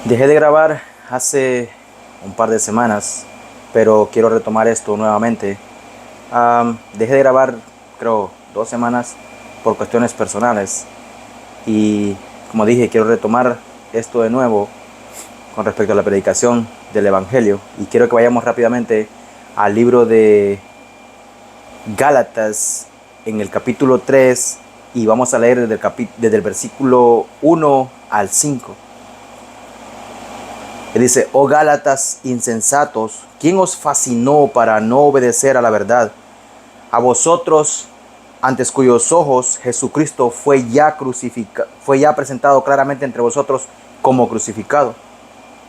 Dejé de grabar hace un par de semanas, pero quiero retomar esto nuevamente. Dejé de grabar, creo, 2 semanas por cuestiones personales. Y como dije, quiero retomar esto de nuevo con respecto a la predicación del Evangelio. Y quiero que vayamos rápidamente al libro de Gálatas en el capítulo 3 y vamos a leer desde el versículo 1 al 5. Dice: oh Gálatas insensatos, ¿quién os fascinó para no obedecer a la verdad? A vosotros, antes cuyos ojos Jesucristo fue ya presentado claramente entre vosotros como crucificado.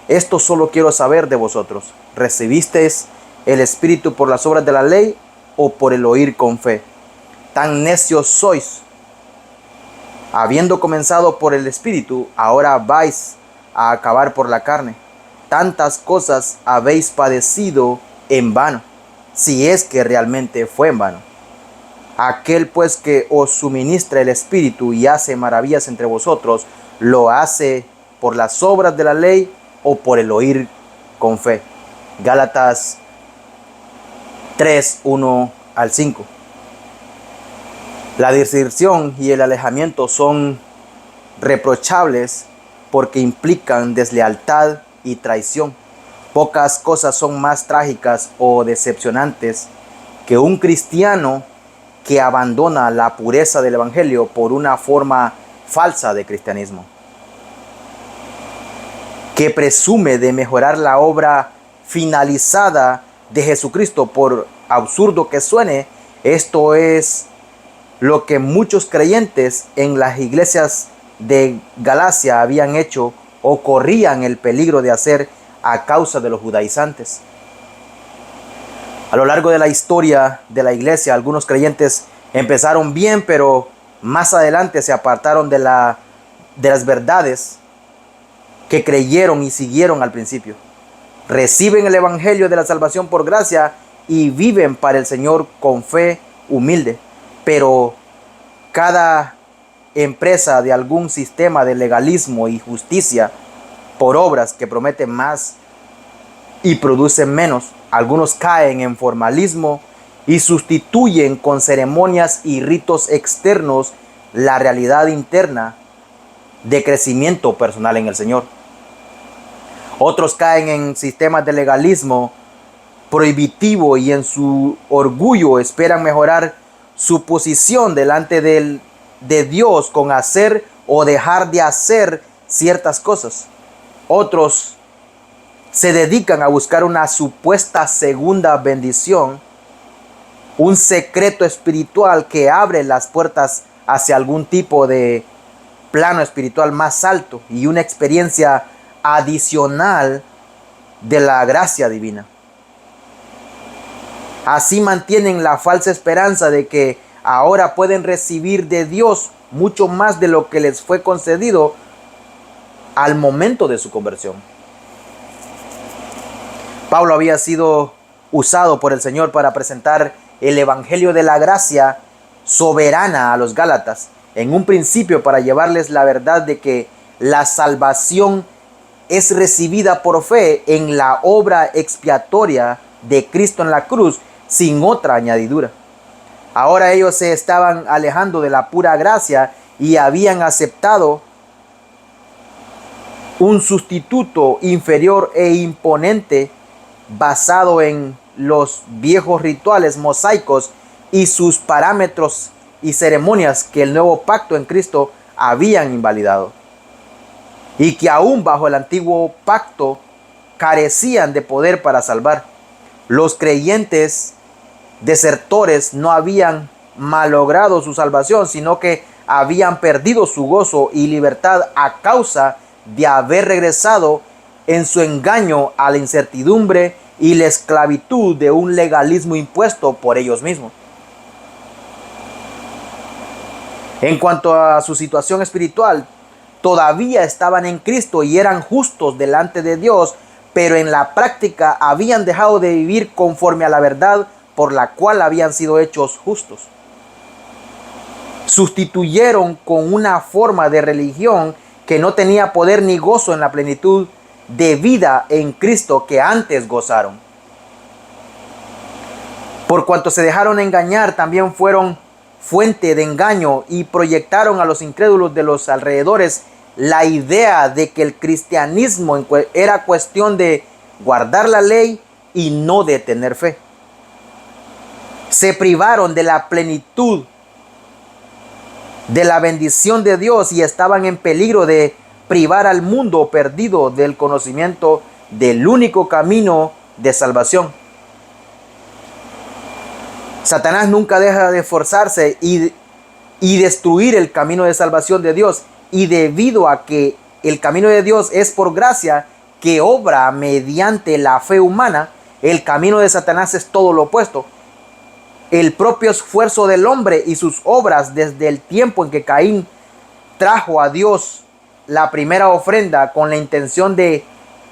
Esto solo quiero saber de vosotros: ¿recibisteis el Espíritu por las obras de la ley o por el oír con fe? Tan necios sois. Habiendo comenzado por el Espíritu, ahora vais a acabar por la carne. Tantas cosas habéis padecido en vano, si es que realmente fue en vano. Aquel pues que os suministra el Espíritu y hace maravillas entre vosotros, ¿lo hace por las obras de la ley o por el oír con fe? Gálatas 3, 1 al 5. La deserción y el alejamiento son reprochables porque implican deslealtad y traición. Pocas cosas son más trágicas o decepcionantes que un cristiano que abandona la pureza del Evangelio por una forma falsa de cristianismo, que presume de mejorar la obra finalizada de Jesucristo. Por absurdo que suene, esto es lo que muchos creyentes en las iglesias de Galacia habían hecho o corrían el peligro de hacer a causa de los judaizantes. A lo largo de la historia de la iglesia, algunos creyentes empezaron bien, pero más adelante se apartaron de las verdades que creyeron y siguieron al principio. Reciben el Evangelio de la salvación por gracia y viven para el Señor con fe humilde. Pero cada empresa de algún sistema de legalismo y justicia por obras que prometen más y producen menos, algunos caen en formalismo y sustituyen con ceremonias y ritos externos la realidad interna de crecimiento personal en el Señor. Otros caen en sistemas de legalismo prohibitivo y en su orgullo esperan mejorar su posición delante de Dios con hacer o dejar de hacer ciertas cosas. Otros se dedican a buscar una supuesta segunda bendición, un secreto espiritual que abre las puertas hacia algún tipo de plano espiritual más alto y una experiencia adicional de la gracia divina. Así mantienen la falsa esperanza de que ahora pueden recibir de Dios mucho más de lo que les fue concedido al momento de su conversión. Pablo había sido usado por el Señor para presentar el Evangelio de la gracia soberana a los Gálatas, en un principio para llevarles la verdad de que la salvación es recibida por fe en la obra expiatoria de Cristo en la cruz, sin otra añadidura. Ahora ellos se estaban alejando de la pura gracia y habían aceptado un sustituto inferior e imponente basado en los viejos rituales mosaicos y sus parámetros y ceremonias que el nuevo pacto en Cristo habían invalidado, y que aún bajo el antiguo pacto carecían de poder para salvar. Los creyentes desertores no habían malogrado su salvación, sino que habían perdido su gozo y libertad a causa de haber regresado en su engaño a la incertidumbre y la esclavitud de un legalismo impuesto por ellos mismos. En cuanto a su situación espiritual, todavía estaban en Cristo y eran justos delante de Dios, pero en la práctica habían dejado de vivir conforme a la verdad por la cual habían sido hechos justos. Sustituyeron con una forma de religión que no tenía poder ni gozo en la plenitud de vida en Cristo que antes gozaron. Por cuanto se dejaron engañar, también fueron fuente de engaño y proyectaron a los incrédulos de los alrededores la idea de que el cristianismo era cuestión de guardar la ley y no de tener fe. Se privaron de la plenitud de la bendición de Dios y estaban en peligro de privar al mundo perdido del conocimiento del único camino de salvación. Satanás nunca deja de esforzarse y destruir el camino de salvación de Dios. Y debido a que el camino de Dios es por gracia, que obra mediante la fe humana, el camino de Satanás es todo lo opuesto. El propio esfuerzo del hombre y sus obras desde el tiempo en que Caín trajo a Dios la primera ofrenda con la intención de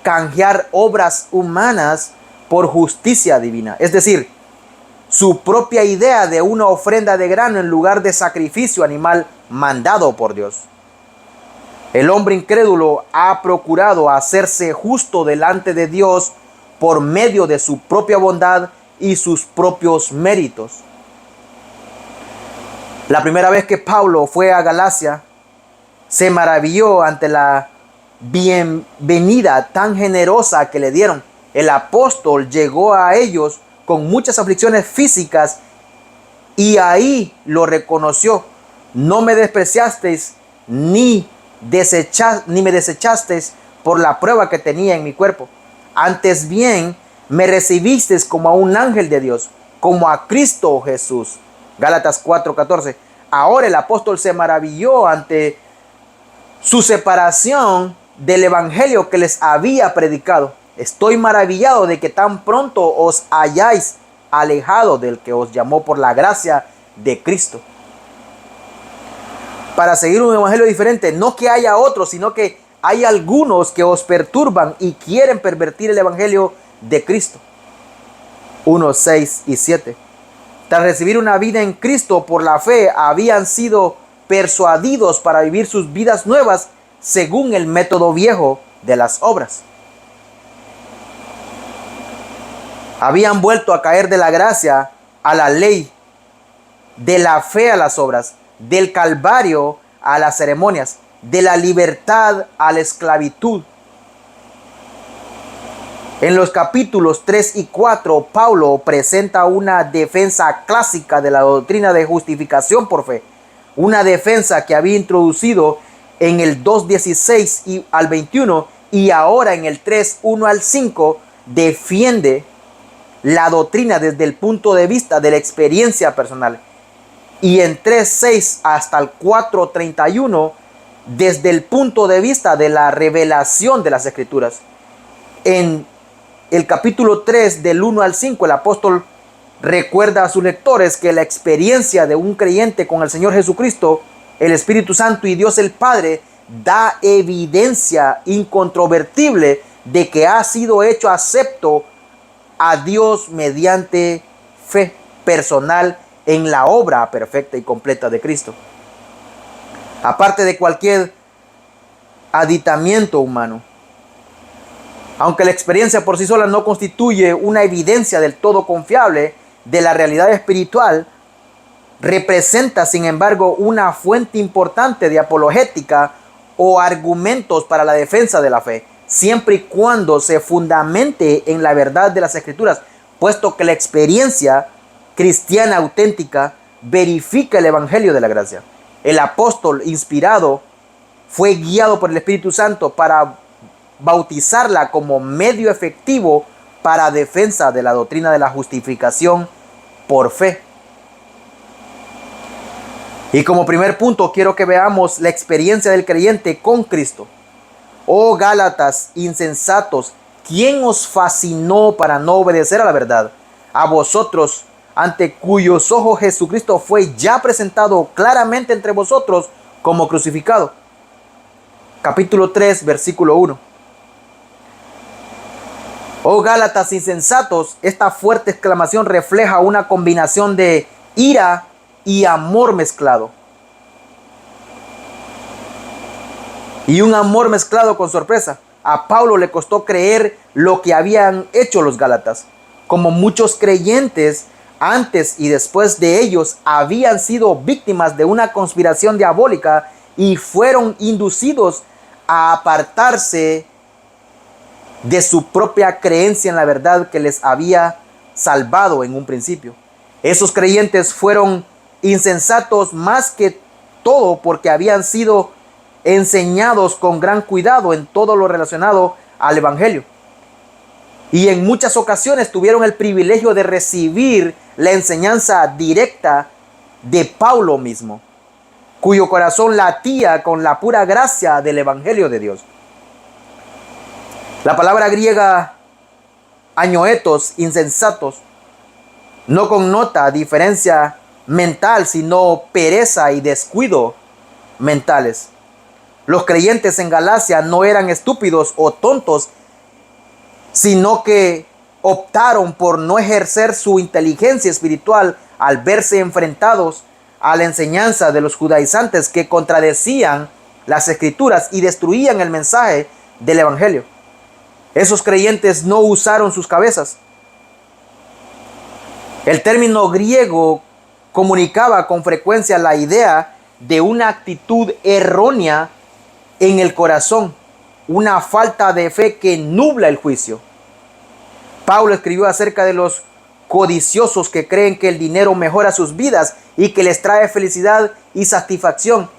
canjear obras humanas por justicia divina. Es decir, su propia idea de una ofrenda de grano en lugar de sacrificio animal mandado por Dios. El hombre incrédulo ha procurado hacerse justo delante de Dios por medio de su propia bondad y sus propios méritos. La primera vez que Pablo fue a Galacia, se maravilló ante la bienvenida tan generosa que le dieron. El apóstol llegó a ellos con muchas aflicciones físicas y ahí lo reconoció. No me despreciasteis ni me desechasteis por la prueba que tenía en mi cuerpo. Antes bien, me recibisteis como a un ángel de Dios, como a Cristo Jesús. Gálatas 4:14. Ahora el apóstol se maravilló ante su separación del evangelio que les había predicado. Estoy maravillado de que tan pronto os hayáis alejado del que os llamó por la gracia de Cristo, para seguir un evangelio diferente. No que haya otros, sino que hay algunos que os perturban y quieren pervertir el evangelio de Cristo. 1, 6 y 7. Tras recibir una vida en Cristo por la fe, habían sido persuadidos para vivir sus vidas nuevas según el método viejo de las obras. Habían vuelto a caer de la gracia a la ley, de la fe a las obras, del Calvario a las ceremonias, de la libertad a la esclavitud. En los capítulos 3 y 4, Pablo presenta una defensa clásica de la doctrina de justificación por fe, una defensa que había introducido en el 2:16 al 21 y ahora en el 3:1 al 5 defiende la doctrina desde el punto de vista de la experiencia personal, y en 3:6 hasta el 4:31 desde el punto de vista de la revelación de las Escrituras. En el capítulo 3 del 1 al 5 el apóstol recuerda a sus lectores que la experiencia de un creyente con el Señor Jesucristo, el Espíritu Santo y Dios el Padre da evidencia incontrovertible de que ha sido hecho acepto a Dios mediante fe personal en la obra perfecta y completa de Cristo, aparte de cualquier aditamiento humano. Aunque la experiencia por sí sola no constituye una evidencia del todo confiable de la realidad espiritual, representa sin embargo una fuente importante de apologética o argumentos para la defensa de la fe, siempre y cuando se fundamente en la verdad de las Escrituras, puesto que la experiencia cristiana auténtica verifica el evangelio de la gracia. El apóstol inspirado fue guiado por el Espíritu Santo para bautizarla como medio efectivo para defensa de la doctrina de la justificación por fe. Y como primer punto quiero que veamos la experiencia del creyente con Cristo. Oh Gálatas insensatos, ¿quién os fascinó para no obedecer a la verdad? A vosotros, ante cuyos ojos Jesucristo fue ya presentado claramente entre vosotros como crucificado. Capítulo 3, versículo 1. Oh Gálatas insensatos, esta fuerte exclamación refleja una combinación de ira y amor mezclado. Y un amor mezclado con sorpresa. a Pablo le costó creer lo que habían hecho los Gálatas. Como muchos creyentes antes y después de ellos habían sido víctimas de una conspiración diabólica y fueron inducidos a apartarse de su propia creencia en la verdad que les había salvado en un principio. Esos creyentes fueron insensatos más que todo porque habían sido enseñados con gran cuidado en todo lo relacionado al Evangelio. Y en muchas ocasiones tuvieron el privilegio de recibir la enseñanza directa de Pablo mismo, cuyo corazón latía con la pura gracia del Evangelio de Dios. La palabra griega añoetos, insensatos, no connota diferencia mental, sino pereza y descuido mentales. Los creyentes en Galacia no eran estúpidos o tontos, sino que optaron por no ejercer su inteligencia espiritual al verse enfrentados a la enseñanza de los judaizantes que contradecían las escrituras y destruían el mensaje del Evangelio. Esos creyentes no usaron sus cabezas. El término griego comunicaba con frecuencia la idea de una actitud errónea en el corazón, una falta de fe que nubla el juicio. Pablo escribió acerca de los codiciosos que creen que el dinero mejora sus vidas y que les trae felicidad y satisfacción.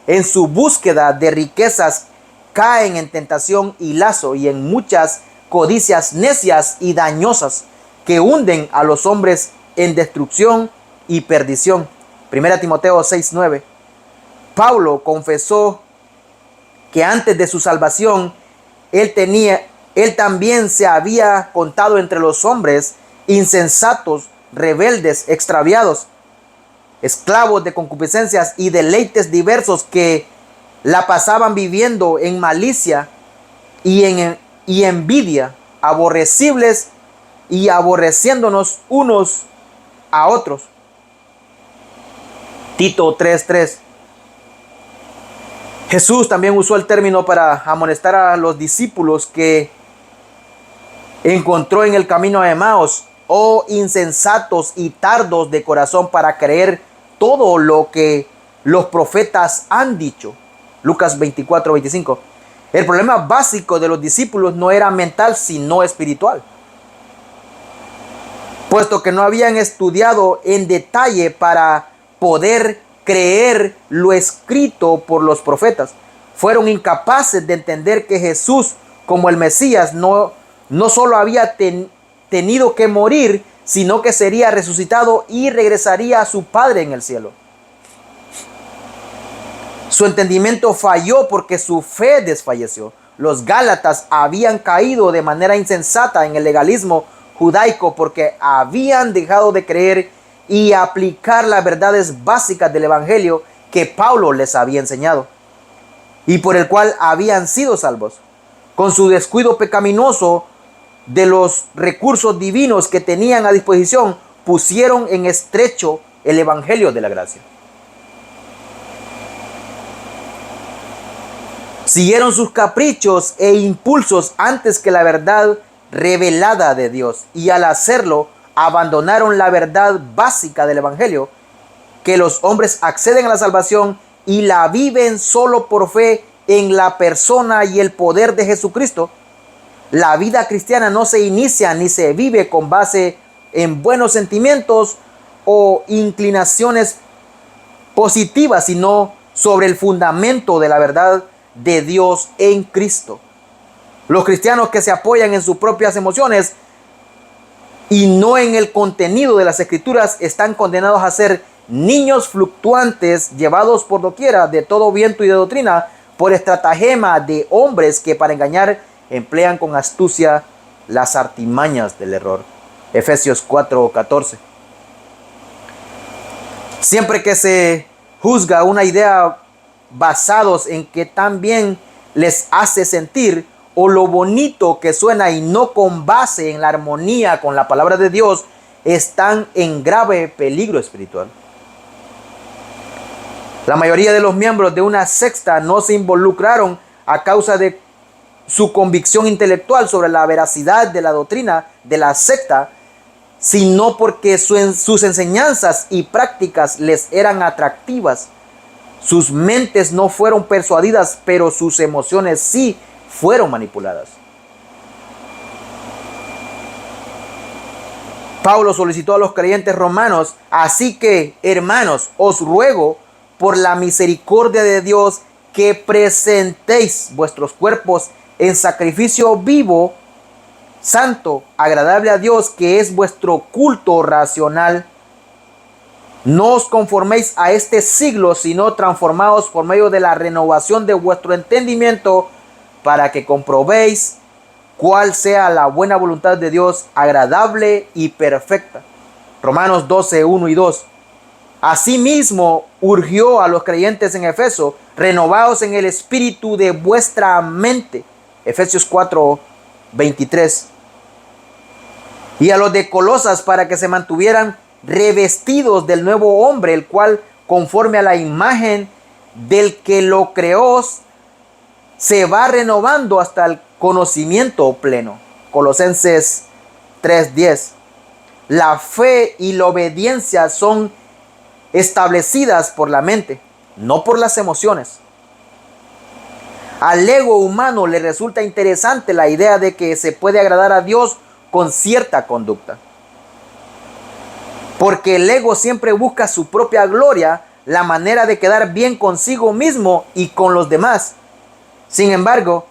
En su búsqueda de riquezas caen en tentación y lazo y en muchas codicias necias y dañosas que hunden a los hombres en destrucción y perdición. 1 Timoteo 6:9. Pablo confesó que antes de su salvación él también se había contado entre los hombres insensatos, rebeldes, extraviados, esclavos de concupiscencias y deleites diversos que la pasaban viviendo en malicia y envidia, aborrecibles y aborreciéndonos unos a otros. Tito 3:3. Jesús también usó el término para amonestar a los discípulos que encontró en el camino a Emaús: oh insensatos y tardos de corazón para creer todo lo que los profetas han dicho. Lucas 24:25. El problema básico de los discípulos no era mental, sino espiritual, puesto que no habían estudiado en detalle para poder creer lo escrito por los profetas. Fueron incapaces de entender que Jesús, como el Mesías, no solo había tenido que morir, sino que sería resucitado y regresaría a su Padre en el cielo. Su entendimiento falló porque su fe desfalleció. Los Gálatas habían caído de manera insensata en el legalismo judaico porque habían dejado de creer y aplicar las verdades básicas del Evangelio que Pablo les había enseñado y por el cual habían sido salvos. Con su descuido pecaminoso de los recursos divinos que tenían a disposición, pusieron en estrecho el Evangelio de la gracia. Siguieron sus caprichos e impulsos antes que la verdad revelada de Dios, y al hacerlo abandonaron la verdad básica del Evangelio, que los hombres acceden a la salvación y la viven solo por fe en la persona y el poder de Jesucristo. La vida cristiana no se inicia ni se vive con base en buenos sentimientos o inclinaciones positivas, sino sobre el fundamento de la verdad de Dios en Cristo. Los cristianos que se apoyan en sus propias emociones y no en el contenido de las escrituras están condenados a ser niños fluctuantes llevados por doquiera de todo viento y de doctrina por estratagema de hombres que para engañar emplean con astucia las artimañas del error. Efesios 4:14. Siempre que se juzga una idea basados en que tan bien les hace sentir o lo bonito que suena y no con base en la armonía con la palabra de Dios, están en grave peligro espiritual. La mayoría de los miembros de una secta no se involucraron a causa de su convicción intelectual sobre la veracidad de la doctrina de la secta, sino porque sus enseñanzas y prácticas les eran atractivas. Sus mentes no fueron persuadidas, pero sus emociones sí fueron manipuladas. Pablo solicitó a los creyentes romanos: así que, hermanos, os ruego por la misericordia de Dios que presentéis vuestros cuerpos en sacrificio vivo, santo, agradable a Dios, que es vuestro culto racional. No os conforméis a este siglo, sino transformaos por medio de la renovación de vuestro entendimiento, para que comprobéis cuál sea la buena voluntad de Dios, agradable y perfecta. Romanos 12, 1 y 2. Asimismo, urgió a los creyentes en Efeso: renovaos en el espíritu de vuestra mente. Efesios 4, 23. Y a los de Colosas, para que se mantuvieran revestidos del nuevo hombre, el cual, conforme a la imagen del que lo creó, se va renovando hasta el conocimiento pleno. Colosenses 3:10. La fe y la obediencia son establecidas por la mente, no por las emociones. Al ego humano le resulta interesante la idea de que se puede agradar a Dios con cierta conducta, porque el ego siempre busca su propia gloria, la manera de quedar bien consigo mismo y con los demás. Sin embargo,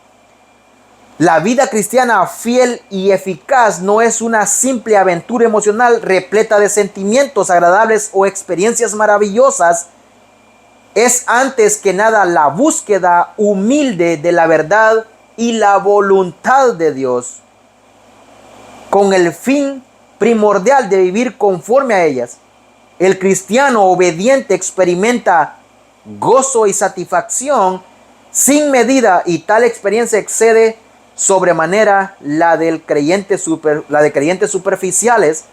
la vida cristiana fiel y eficaz no es una simple aventura emocional repleta de sentimientos agradables o experiencias maravillosas. Es antes que nada la búsqueda humilde de la verdad y la voluntad de Dios, con el fin primordial de vivir conforme a ellas. El cristiano obediente experimenta gozo y satisfacción sin medida, y tal experiencia excede sobremanera la de creyentes superficiales,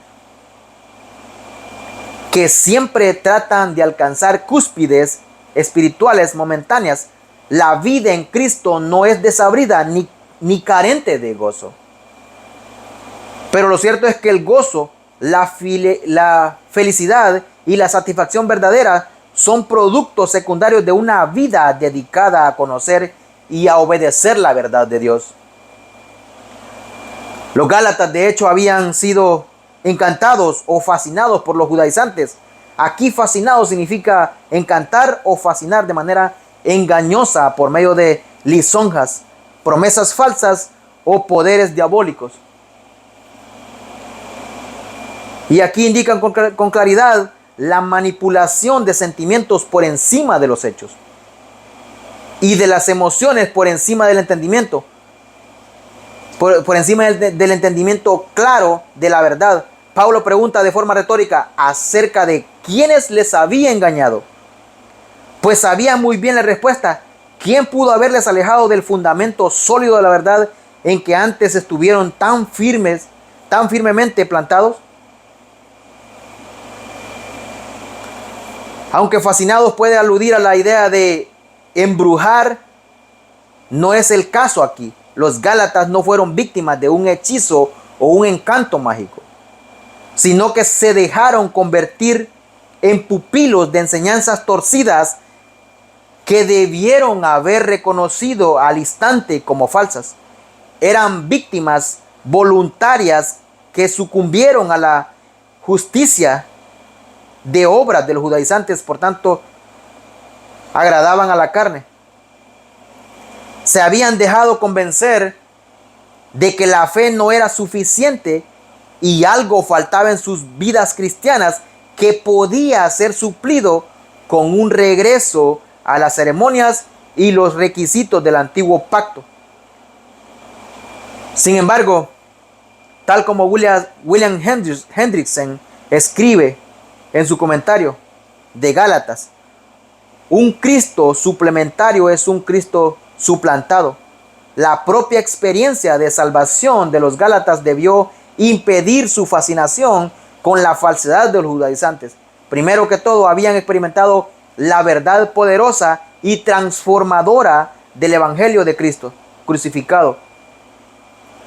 que siempre tratan de alcanzar cúspides espirituales momentáneas. La vida en Cristo no es desabrida ni carente de gozo. Pero lo cierto es que el gozo, la felicidad y la satisfacción verdadera son productos secundarios de una vida dedicada a conocer y a obedecer la verdad de Dios. Los Gálatas, de hecho, habían sido encantados o fascinados por los judaizantes. Aquí fascinado significa encantar o fascinar de manera engañosa por medio de lisonjas, promesas falsas o poderes diabólicos. Y aquí indican con claridad la manipulación de sentimientos por encima de los hechos y de las emociones por encima del entendimiento, por encima del entendimiento claro de la verdad. Pablo pregunta de forma retórica acerca de quiénes les había engañado, pues sabía muy bien la respuesta. ¿Quién pudo haberles alejado del fundamento sólido de la verdad en que antes estuvieron tan firmemente plantados? Aunque fascinados puede aludir a la idea de embrujar, no es el caso aquí. Los Gálatas no fueron víctimas de un hechizo o un encanto mágico, sino que se dejaron convertir en pupilos de enseñanzas torcidas que debieron haber reconocido al instante como falsas. Eran víctimas voluntarias que sucumbieron a la justicia de obras de los judaizantes, por tanto, agradaban a la carne. Se habían dejado convencer de que la fe no era suficiente y algo faltaba en sus vidas cristianas que podía ser suplido con un regreso a las ceremonias y los requisitos del antiguo pacto. Sin embargo, tal como William Hendrickson escribe en su comentario de Gálatas, un Cristo suplementario es un Cristo suplantado. La propia experiencia de salvación de los Gálatas debió impedir su fascinación con la falsedad de los judaizantes. Primero que todo, habían experimentado la verdad poderosa y transformadora del Evangelio de Cristo. crucificado.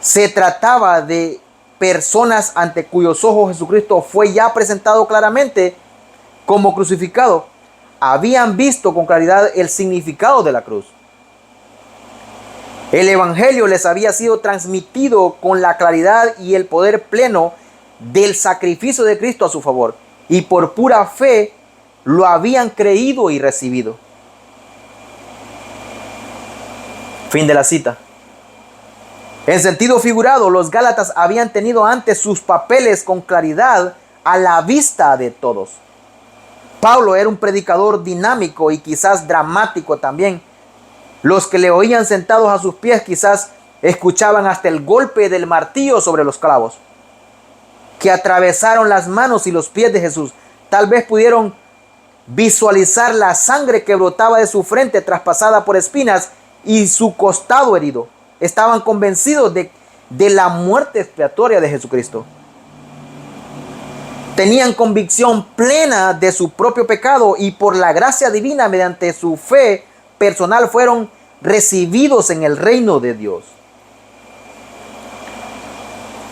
Se trataba de personas ante cuyos ojos Jesucristo fue ya presentado claramente como crucificado. Habían visto con claridad el significado de la cruz. El evangelio les había sido transmitido con la claridad y el poder pleno del sacrificio de Cristo a su favor, y por pura fe lo habían creído y recibido. Fin de la cita. En sentido figurado, los Gálatas habían tenido antes sus papeles con claridad a la vista de todos. Pablo era un predicador dinámico y quizás dramático también. Los que le oían sentados a sus pies quizás escuchaban hasta el golpe del martillo sobre los clavos que atravesaron las manos y los pies de Jesús. Tal vez pudieron visualizar la sangre que brotaba de su frente traspasada por espinas y su costado herido. Estaban convencidos de la muerte expiatoria de Jesucristo. Tenían convicción plena de su propio pecado y por la gracia divina, mediante su fe personal, fueron recibidos en el reino de Dios.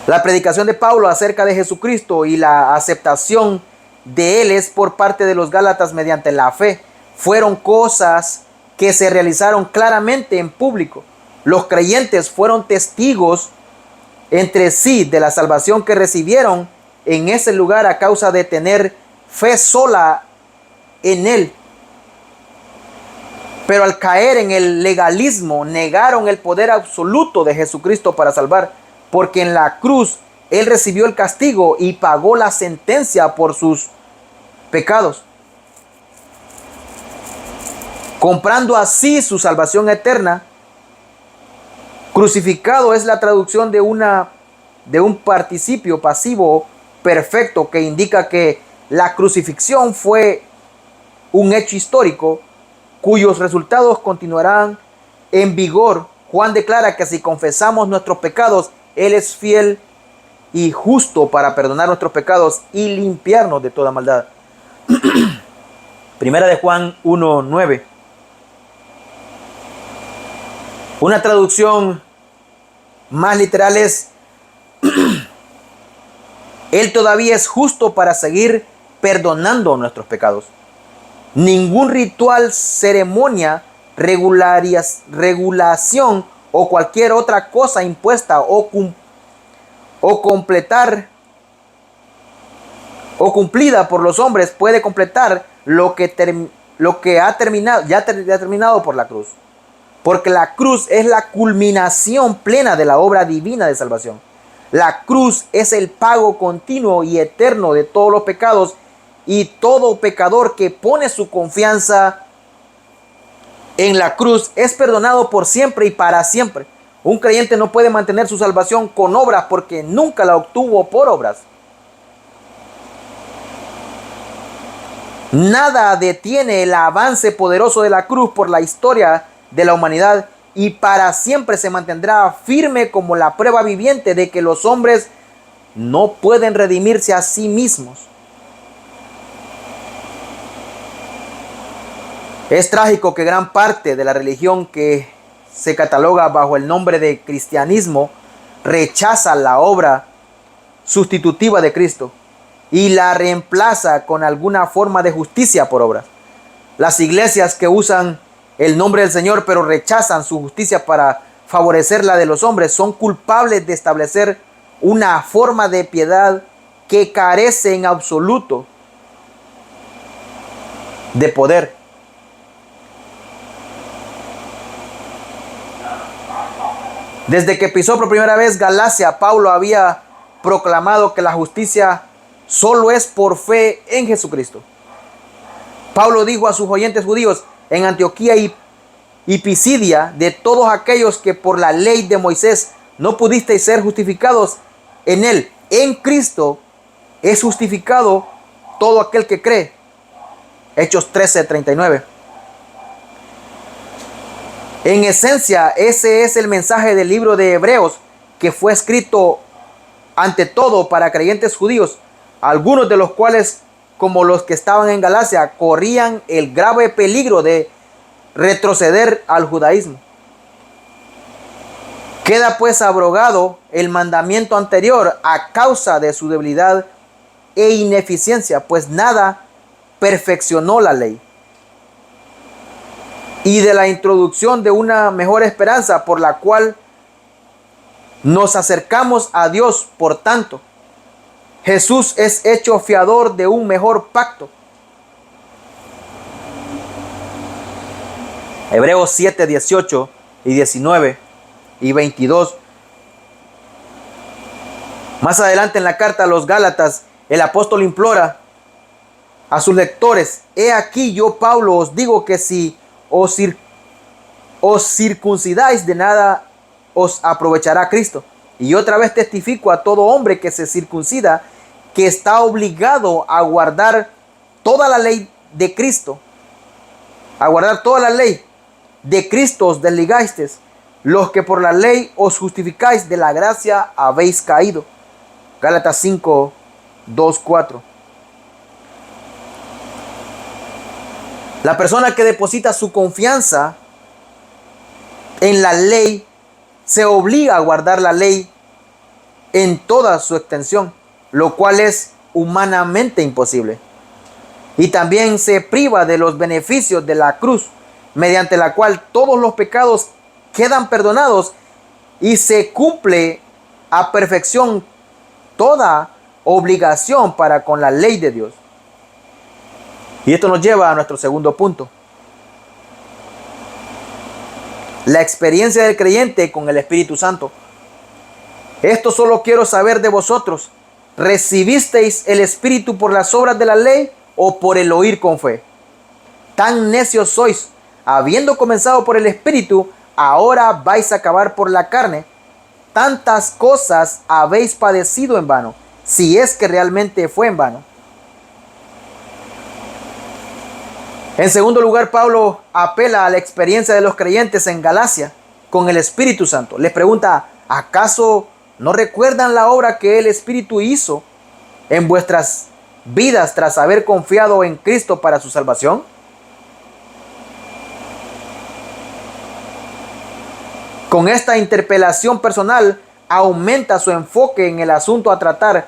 La predicación de Pablo acerca de Jesucristo y la aceptación de él es por parte de los Gálatas mediante la fe. Fueron cosas que se realizaron claramente en público. Los creyentes fueron testigos entre sí de la salvación que recibieron en ese lugar a causa de tener fe sola en él. Pero al caer en el legalismo, negaron el poder absoluto de Jesucristo para salvar, porque en la cruz él recibió el castigo y pagó la sentencia por sus pecados, comprando así su salvación eterna. Crucificado es la traducción de un participio pasivo perfecto que indica que la crucifixión fue un hecho histórico cuyos resultados continuarán en vigor. Juan declara que si confesamos nuestros pecados, Él es fiel y justo para perdonar nuestros pecados y limpiarnos de toda maldad. Primera de Juan 1:9. Una traducción más literal es: Él todavía es justo para seguir perdonando nuestros pecados. Ningún ritual, ceremonia, regulación o cualquier otra cosa impuesta o cumplida por los hombres puede completar lo que ha terminado por la cruz. Porque la cruz es la culminación plena de la obra divina de salvación. La cruz es el pago continuo y eterno de todos los pecados, y todo pecador que pone su confianza en la cruz es perdonado por siempre y para siempre. Un creyente no puede mantener su salvación con obras porque nunca la obtuvo por obras. Nada detiene el avance poderoso de la cruz por la historia de la humanidad y para siempre se mantendrá firme como la prueba viviente de que los hombres no pueden redimirse a sí mismos. Es trágico que gran parte de la religión que se cataloga bajo el nombre de cristianismo rechaza la obra sustitutiva de Cristo y la reemplaza con alguna forma de justicia por obras. Las iglesias que usan el nombre del Señor pero rechazan su justicia para favorecer la de los hombres son culpables de establecer una forma de piedad que carece en absoluto de poder. Desde que pisó por primera vez Galacia, Pablo había proclamado que la justicia solo es por fe en Jesucristo. Pablo dijo a sus oyentes judíos en Antioquía y Pisidia: de todos aquellos que por la ley de Moisés no pudisteis ser justificados en él, en Cristo es justificado todo aquel que cree. Hechos 13:39. En esencia, ese es el mensaje del libro de Hebreos, que fue escrito ante todo para creyentes judíos, algunos de los cuales, como los que estaban en Galacia, corrían el grave peligro de retroceder al judaísmo. Queda pues abrogado el mandamiento anterior a causa de su debilidad e ineficiencia, pues nada perfeccionó la ley. Y de la introducción de una mejor esperanza por la cual nos acercamos a Dios. Por tanto, Jesús es hecho fiador de un mejor pacto. Hebreos 7, 18 y 19 y 22. Más adelante en la carta a los Gálatas, el apóstol implora a sus lectores: he aquí yo, Pablo, os digo que si os circuncidáis, de nada os aprovechará Cristo. Y otra vez testifico a todo hombre que se circuncida, que está obligado a guardar toda la ley de Cristo. A guardar toda la ley de Cristo os desligasteis. Los que por la ley os justificáis, de la gracia habéis caído. Gálatas 5, 2, 4. La persona que deposita su confianza en la ley se obliga a guardar la ley en toda su extensión, lo cual es humanamente imposible. Y también se priva de los beneficios de la cruz, mediante la cual todos los pecados quedan perdonados y se cumple a perfección toda obligación para con la ley de Dios. Y esto nos lleva a nuestro segundo punto: la experiencia del creyente con el Espíritu Santo. Esto solo quiero saber de vosotros: ¿recibisteis el Espíritu por las obras de la ley o por el oír con fe? Tan necios sois: habiendo comenzado por el Espíritu, ahora vais a acabar por la carne. Tantas cosas habéis padecido en vano, si es que realmente fue en vano. En segundo lugar, Pablo apela a la experiencia de los creyentes en Galacia con el Espíritu Santo. Les pregunta: ¿acaso no recuerdan la obra que el Espíritu hizo en vuestras vidas tras haber confiado en Cristo para su salvación? Con esta interpelación personal aumenta su enfoque en el asunto a tratar.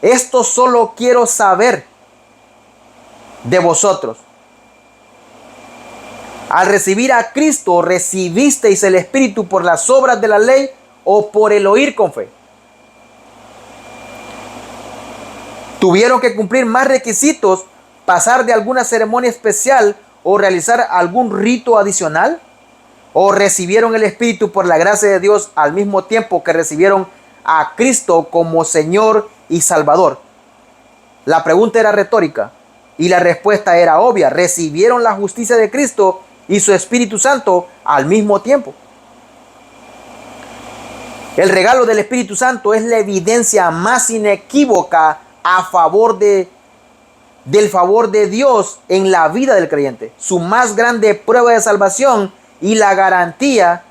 Esto solo quiero saber de vosotros: al recibir a Cristo, ¿recibisteis el Espíritu por las obras de la ley o por el oír con fe? ¿Tuvieron que cumplir más requisitos, pasar de alguna ceremonia especial o realizar algún rito adicional? ¿O recibieron el Espíritu por la gracia de Dios al mismo tiempo que recibieron a Cristo como Señor y Salvador? La pregunta era retórica y la respuesta era obvia: recibieron la justicia de Cristo y su Espíritu Santo al mismo tiempo. El regalo del Espíritu Santo es la evidencia más inequívoca a favor del favor de Dios en la vida del creyente, su más grande prueba de salvación y la garantía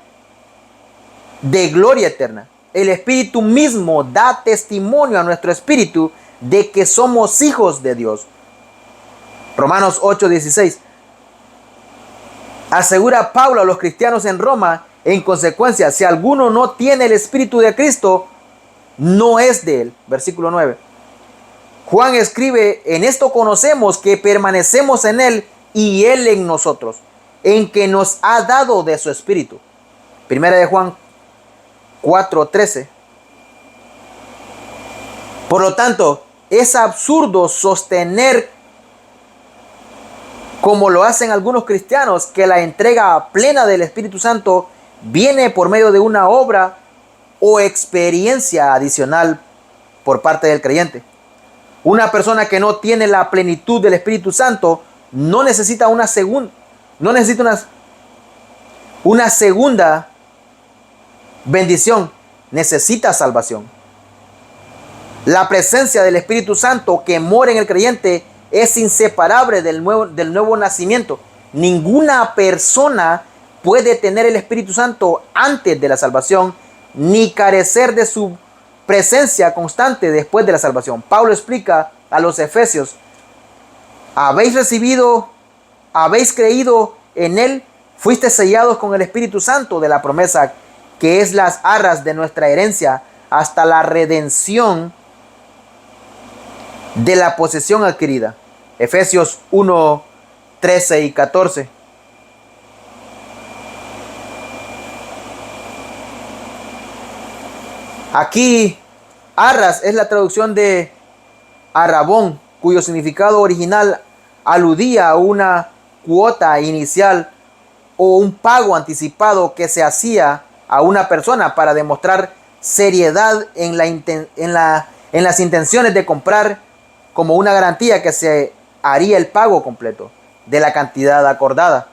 de gloria eterna. El Espíritu mismo da testimonio a nuestro espíritu de que somos hijos de Dios. Romanos 8:16. Asegura Pablo a los cristianos en Roma: en consecuencia, si alguno no tiene el Espíritu de Cristo, no es de él. Versículo 9. Juan escribe: en esto conocemos que permanecemos en él y él en nosotros, en que nos ha dado de su Espíritu. Primera de Juan 4:13. Por lo tanto, es absurdo sostener, como lo hacen algunos cristianos, que la entrega plena del Espíritu Santo viene por medio de una obra o experiencia adicional por parte del creyente. Una persona que no tiene la plenitud del Espíritu Santo no necesita una segunda bendición, necesita salvación. La presencia del Espíritu Santo que mora en el creyente es inseparable del nuevo nacimiento. Ninguna persona puede tener el Espíritu Santo antes de la salvación, ni carecer de su presencia constante después de la salvación. Pablo explica a los efesios: habéis creído en él, fuiste sellados con el Espíritu Santo de la promesa, que es las arras de nuestra herencia, hasta la redención de la posesión adquirida. Efesios 1, 13 y 14. Aquí, arras es la traducción de arrabón, cuyo significado original aludía a una cuota inicial o un pago anticipado que se hacía a una persona para demostrar seriedad en las intenciones de comprar, como una garantía que se haría el pago completo de la cantidad acordada.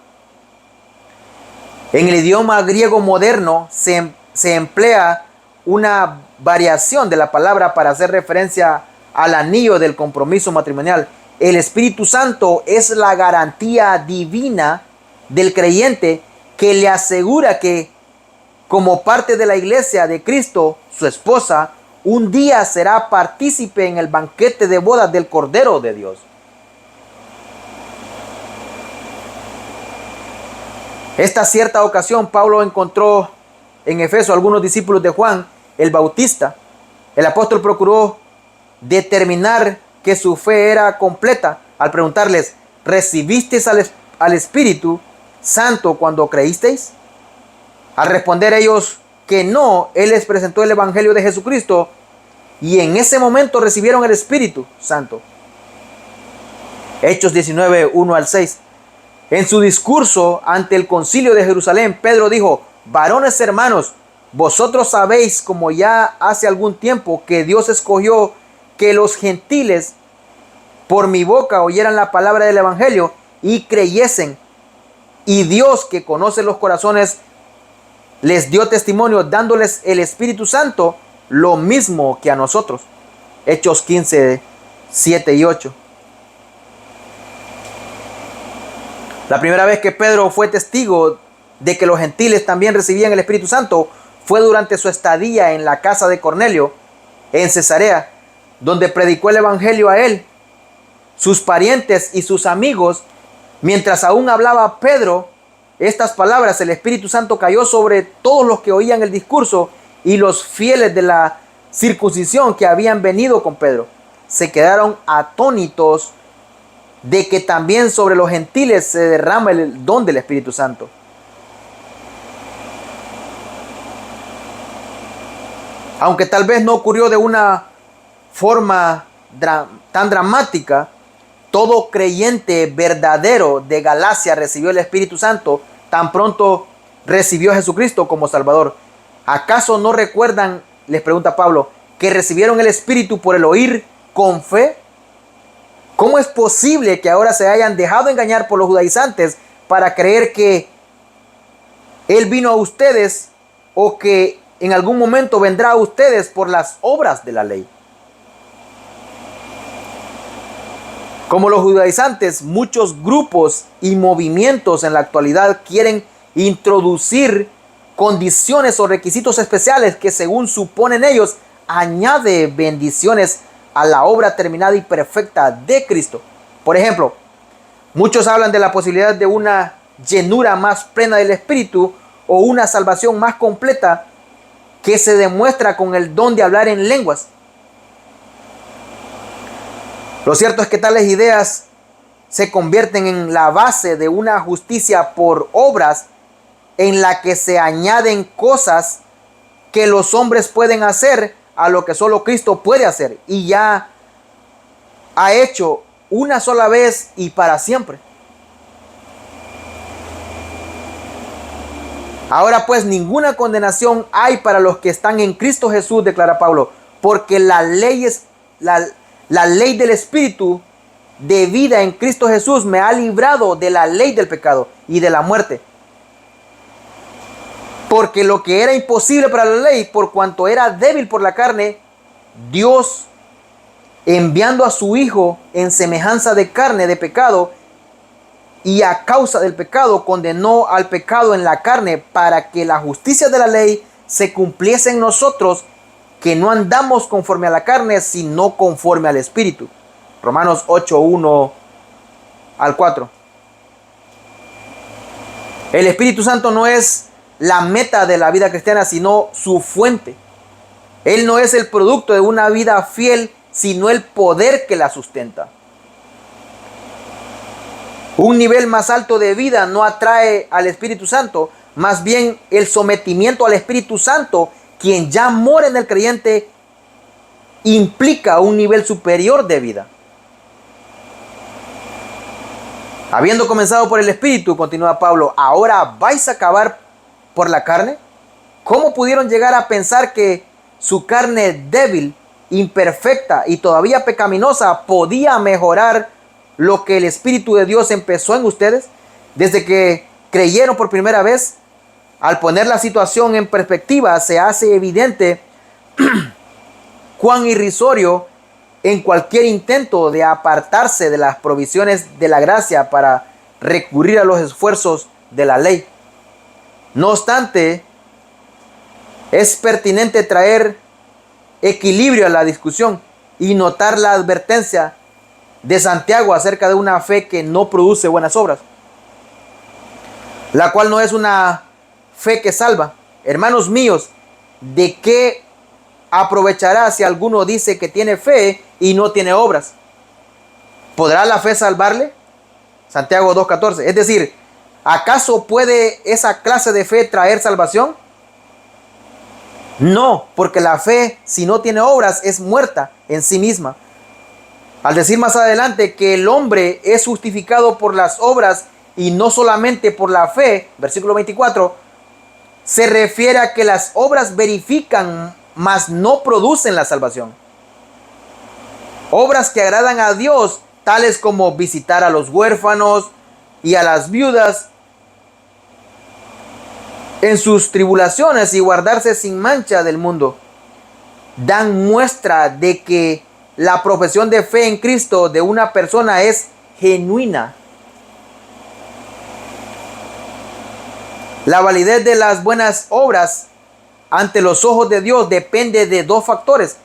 En el idioma griego moderno se emplea una variación de la palabra para hacer referencia al anillo del compromiso matrimonial. El Espíritu Santo es la garantía divina del creyente que le asegura que, como parte de la iglesia de Cristo, su esposa, un día será partícipe en el banquete de bodas del Cordero de Dios. Esta cierta ocasión, Pablo encontró en Efeso algunos discípulos de Juan el Bautista. El apóstol procuró determinar que su fe era completa al preguntarles: ¿recibisteis al Espíritu Santo cuando creísteis? Al responder ellos que no, él les presentó el Evangelio de Jesucristo y en ese momento recibieron el Espíritu Santo. Hechos 19, 1 al 6. En su discurso ante el concilio de Jerusalén, Pedro dijo: varones hermanos, vosotros sabéis, como ya hace algún tiempo, que Dios escogió que los gentiles por mi boca oyeran la palabra del Evangelio y creyesen. Y Dios, que conoce los corazones, les dio testimonio dándoles el Espíritu Santo, lo mismo que a nosotros. Hechos 15, 7 y 8. La primera vez que Pedro fue testigo de que los gentiles también recibían el Espíritu Santo fue durante su estadía en la casa de Cornelio, en Cesarea, donde predicó el Evangelio a él, sus parientes y sus amigos. Mientras aún hablaba Pedro estas palabras, el Espíritu Santo cayó sobre todos los que oían el discurso, y los fieles de la circuncisión que habían venido con Pedro se quedaron atónitos de que también sobre los gentiles se derrama el don del Espíritu Santo. Aunque tal vez no ocurrió de una forma tan dramática, todo creyente verdadero de Galacia recibió el Espíritu Santo tan pronto recibió a Jesucristo como Salvador. ¿Acaso no recuerdan, les pregunta Pablo, que recibieron el Espíritu por el oír con fe? ¿Cómo es posible que ahora se hayan dejado engañar por los judaizantes para creer que Él vino a ustedes o que en algún momento vendrá a ustedes por las obras de la ley? Como los judaizantes, muchos grupos y movimientos en la actualidad quieren introducir condiciones o requisitos especiales que, según suponen ellos, añade bendiciones a la obra terminada y perfecta de Cristo. Por ejemplo, muchos hablan de la posibilidad de una llenura más plena del Espíritu o una salvación más completa que se demuestra con el don de hablar en lenguas. Lo cierto es que tales ideas se convierten en la base de una justicia por obras en la que se añaden cosas que los hombres pueden hacer a lo que solo Cristo puede hacer y ya ha hecho una sola vez y para siempre. Ahora pues ninguna condenación hay para los que están en Cristo Jesús, declara Pablo, porque la ley del Espíritu de vida en Cristo Jesús me ha librado de la ley del pecado y de la muerte. Porque lo que era imposible para la ley, por cuanto era débil por la carne, Dios, enviando a su Hijo en semejanza de carne de pecado, y a causa del pecado condenó al pecado en la carne, para que la justicia de la ley se cumpliese en nosotros, que no andamos conforme a la carne, sino conforme al Espíritu. Romanos 8, 1 al 4. El Espíritu Santo no es la meta de la vida cristiana, sino su fuente. Él no es el producto de una vida fiel, sino el poder que la sustenta. Un nivel más alto de vida no atrae al Espíritu Santo, más bien el sometimiento al Espíritu Santo, quien ya mora en el creyente, implica un nivel superior de vida. Habiendo comenzado por el Espíritu, continúa Pablo, ¿ahora vais a acabar por la carne? ¿Cómo pudieron llegar a pensar que su carne débil, imperfecta y todavía pecaminosa podía mejorar lo que el Espíritu de Dios empezó en ustedes? Desde que creyeron por primera vez, al poner la situación en perspectiva, se hace evidente cuán irrisorio en cualquier intento de apartarse de las provisiones de la gracia para recurrir a los esfuerzos de la ley. No obstante, es pertinente traer equilibrio a la discusión y notar la advertencia de Santiago acerca de una fe que no produce buenas obras, la cual no es una fe que salva. Hermanos míos, ¿de qué aprovechará si alguno dice que tiene fe y no tiene obras? ¿Podrá la fe salvarle? Santiago 2:14. Es decir, ¿acaso puede esa clase de fe traer salvación? No, porque la fe, si no tiene obras, es muerta en sí misma. Al decir más adelante que el hombre es justificado por las obras y no solamente por la fe, versículo 24, se refiere a que las obras verifican, mas no producen la salvación. Obras que agradan a Dios, tales como visitar a los huérfanos y a las viudas en sus tribulaciones y guardarse sin mancha del mundo, dan muestra de que la profesión de fe en Cristo de una persona es genuina. La validez de las buenas obras ante los ojos de Dios depende de dos factores: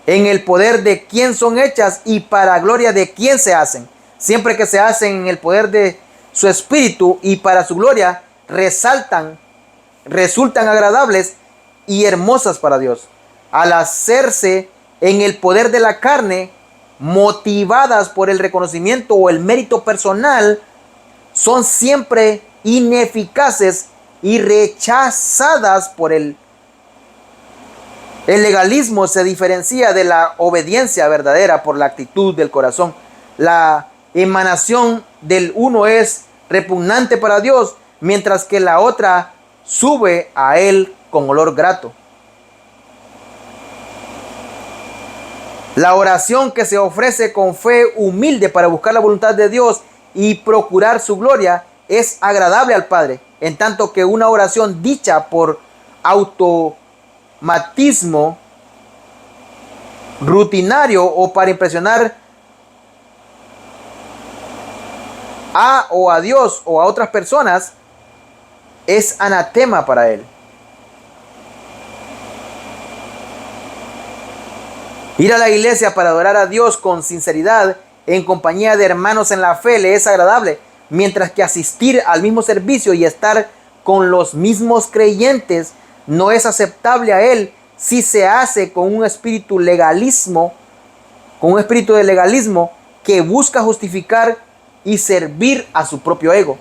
en el poder de quién son hechas y para gloria de quién se hacen. Siempre que se hacen en el poder de su Espíritu y para su gloria, resultan agradables y hermosas para Dios. Al hacerse en el poder de la carne, motivadas por el reconocimiento o el mérito personal, son siempre ineficaces y rechazadas por el legalismo. Se diferencia de la obediencia verdadera por la actitud del corazón. La emanación del uno es repugnante para Dios, mientras que la otra sube a Él con olor grato. La oración que se ofrece con fe humilde para buscar la voluntad de Dios y procurar su gloria es agradable al Padre, en tanto que una oración dicha por automatismo rutinario o para impresionar a Dios o a otras personas es anatema para Él. Ir a la iglesia para adorar a Dios con sinceridad en compañía de hermanos en la fe le es agradable, mientras que asistir al mismo servicio y estar con los mismos creyentes no es aceptable a Él si se hace con un espíritu de legalismo que busca justificar y servir a su propio ego.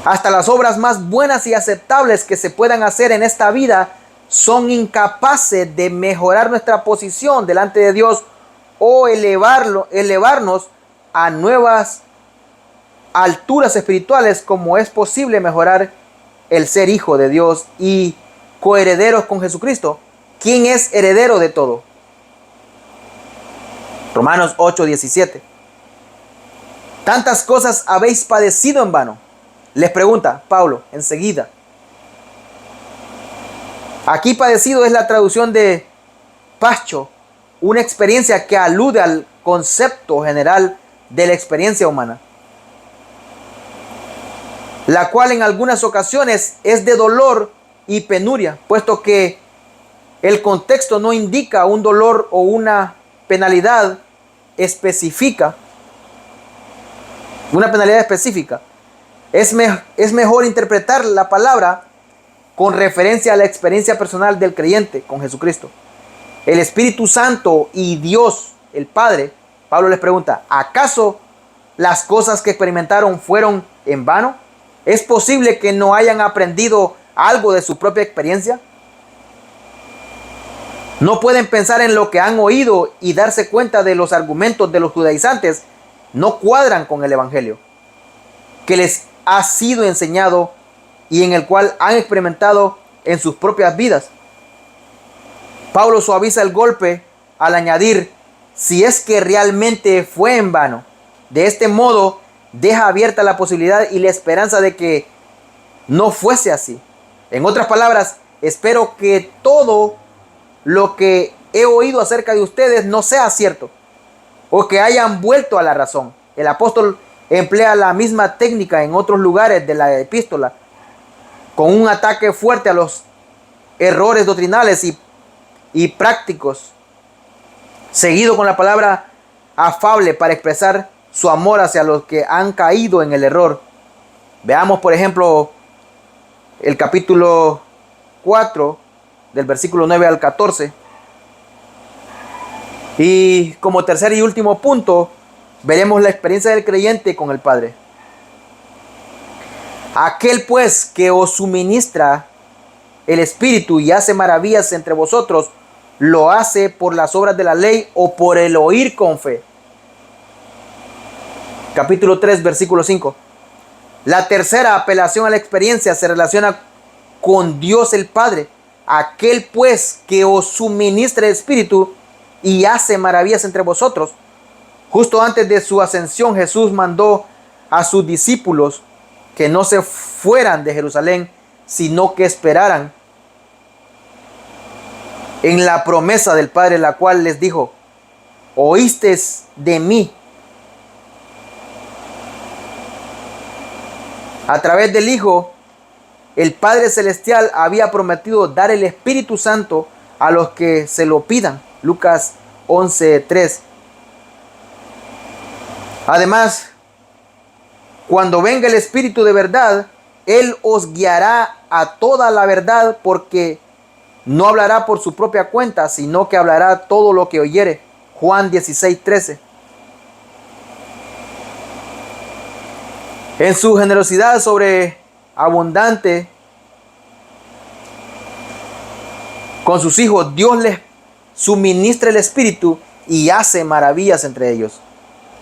Hasta las obras más buenas y aceptables que se puedan hacer en esta vida son incapaces de mejorar nuestra posición delante de Dios o elevarnos a nuevas alturas espirituales, como es posible mejorar el ser hijo de Dios y coherederos con Jesucristo, quien es heredero de todo. Romanos 8:17. Tantas cosas habéis padecido en vano, les pregunta Pablo enseguida. Aquí padecido es la traducción de pascho, una experiencia que alude al concepto general de la experiencia humana, la cual en algunas ocasiones es de dolor y penuria, puesto que el contexto no indica un dolor o una penalidad específica. Es mejor interpretar la palabra con referencia a la experiencia personal del creyente con Jesucristo. El Espíritu Santo y Dios, el Padre, Pablo les pregunta, ¿acaso las cosas que experimentaron fueron en vano? ¿Es posible que no hayan aprendido algo de su propia experiencia? ¿No pueden pensar en lo que han oído y darse cuenta de los argumentos de los judaizantes? No cuadran con el Evangelio que les ha sido enseñado y en el cual han experimentado en sus propias vidas. Pablo suaviza el golpe al añadir, si es que realmente fue en vano. De este modo, deja abierta la posibilidad y la esperanza de que no fuese así. En otras palabras, espero que todo lo que he oído acerca de ustedes no sea cierto o que hayan vuelto a la razón. El apóstol emplea la misma técnica en otros lugares de la epístola, con un ataque fuerte a los errores doctrinales y prácticos, seguido con la palabra afable para expresar su amor hacia los que han caído en el error. Veamos, por ejemplo, el capítulo 4, del versículo 9 al 14. Y como tercer y último punto, veremos la experiencia del creyente con el Padre. Aquel pues que os suministra el Espíritu y hace maravillas entre vosotros, ¿lo hace por las obras de la ley o por el oír con fe? Capítulo 3, versículo 5. La tercera apelación a la experiencia se relaciona con Dios el Padre. Aquel pues que os suministra el Espíritu y hace maravillas entre vosotros. Justo antes de su ascensión, Jesús mandó a sus discípulos que no se fueran de Jerusalén, sino que esperaran en la promesa del Padre, la cual les dijo, oísteis de mí. A través del Hijo, el Padre Celestial había prometido dar el Espíritu Santo a los que se lo pidan. Lucas 11:3. Además, cuando venga el Espíritu de verdad, Él os guiará a toda la verdad, porque no hablará por su propia cuenta, sino que hablará todo lo que oyere. Juan 16:13. En su generosidad sobreabundante con sus hijos, Dios les suministra el Espíritu y hace maravillas entre ellos.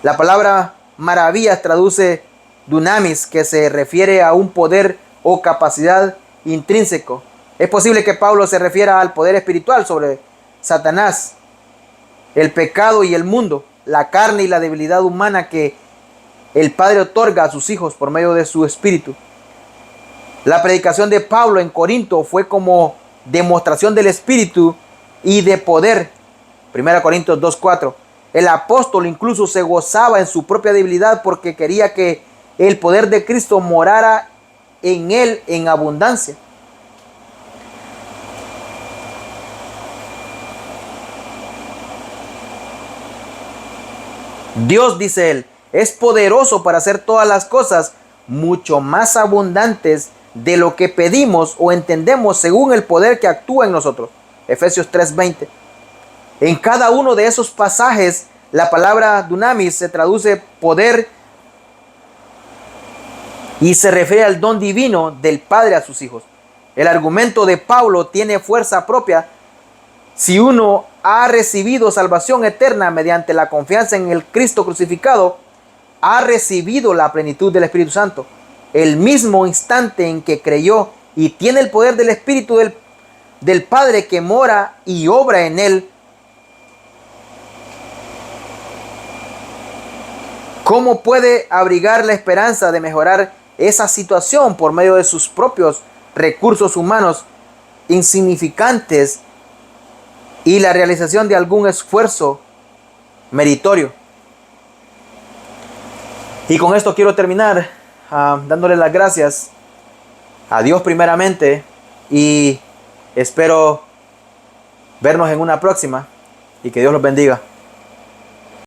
La palabra maravillas traduce dunamis, que se refiere a un poder o capacidad intrínseco. Es posible que Pablo se refiera al poder espiritual sobre Satanás, el pecado y el mundo, la carne y la debilidad humana que el Padre otorga a sus hijos por medio de su Espíritu. La predicación de Pablo en Corinto fue como demostración del Espíritu y de poder. 1 Corintios 2:4. El apóstol incluso se gozaba en su propia debilidad porque quería que el poder de Cristo morara en él en abundancia. Dios, dice él, es poderoso para hacer todas las cosas mucho más abundantes de lo que pedimos o entendemos según el poder que actúa en nosotros. Efesios 3:20. En cada uno de esos pasajes, la palabra dunamis se traduce poder y se refiere al don divino del Padre a sus hijos. El argumento de Pablo tiene fuerza propia si uno ha recibido salvación eterna mediante la confianza en el Cristo crucificado. Ha recibido la plenitud del Espíritu Santo, el mismo instante en que creyó, y tiene el poder del Espíritu del Padre que mora y obra en él. ¿Cómo puede abrigar la esperanza de mejorar esa situación por medio de sus propios recursos humanos insignificantes y la realización de algún esfuerzo meritorio? Y con esto quiero terminar dándole las gracias a Dios primeramente, y espero vernos en una próxima y que Dios los bendiga.